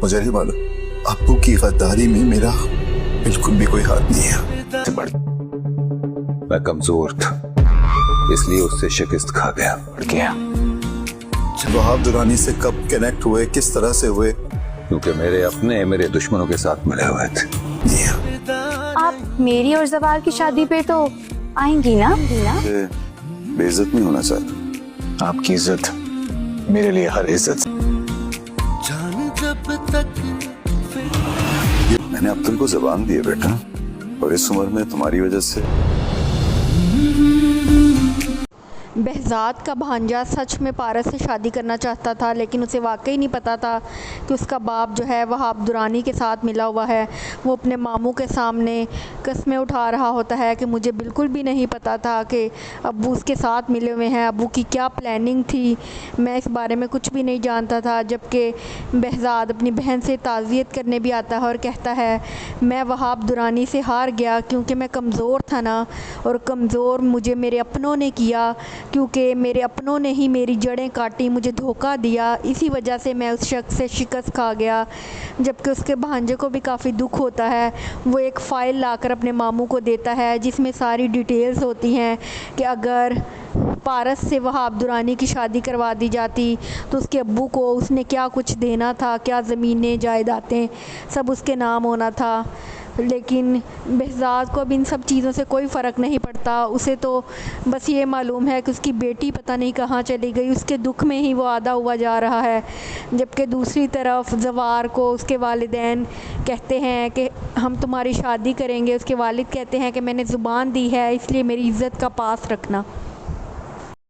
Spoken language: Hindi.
मुझे नहीं मालूम, अब्बू की गद्दारी में मेरा बिल्कुल भी कोई हाथ नहीं है। मैं कमजोर था, इसलिए उससे शिकस्त खा गया। वहाब दुरानी से कब कनेक्ट हुए, किस तरह से हुए? क्योंकि मेरे अपने मेरे दुश्मनों के साथ मिले हुए थे। आप मेरी और जवार की शादी पे तो आएंगी ना? बेइज्जत नहीं होना चाहता। आपकी इज्जत मेरे लिए हर इज्जत। मैंने अब तुमको जबान दी है बेटा, और इस उम्र में तुम्हारी वजह से। बहजाद का भांजा सच में पारस से शादी करना चाहता था, लेकिन उसे वाकई नहीं पता था कि उसका बाप जो है वहाब दुरानी के साथ मिला हुआ है। वो अपने मामू के सामने कस्में उठा रहा होता है कि मुझे बिल्कुल भी नहीं पता था कि अब्बू उसके साथ मिले हुए हैं, अब्बू की क्या प्लानिंग थी, मैं इस बारे में कुछ भी नहीं जानता था। जबकि बहजाद अपनी बहन से ताज़ियत करने भी आता है और कहता है मैं वहाब दुरानी से हार गया क्योंकि मैं कमज़ोर था ना, और कमज़ोर मुझे मेरे अपनों ने किया, क्योंकि मेरे अपनों ने ही मेरी जड़ें काटी, मुझे धोखा दिया, इसी वजह से मैं उस शख्स से शिकस्त खा गया। जबकि उसके भांजे को भी काफ़ी दुख होता है। वो एक फ़ाइल लाकर अपने मामू को देता है जिसमें सारी डिटेल्स होती हैं कि अगर पारस से वहाब दुरानी की शादी करवा दी जाती तो उसके अब्बू को उसने क्या कुछ देना था, क्या ज़मीनें जायदादें सब उसके नाम होना था। लेकिन बहजाद को अब इन सब चीज़ों से कोई फ़र्क नहीं पड़ता। उसे तो बस ये मालूम है कि उसकी बेटी पता नहीं कहाँ चली गई, उसके दुख में ही वो आधा हुआ जा रहा है। जबकि दूसरी तरफ जवार को उसके वालिदैन कहते हैं कि हम तुम्हारी शादी करेंगे। उसके वालिद कहते हैं कि मैंने ज़ुबान दी है, इसलिए मेरी इज़्ज़त का पास रखना।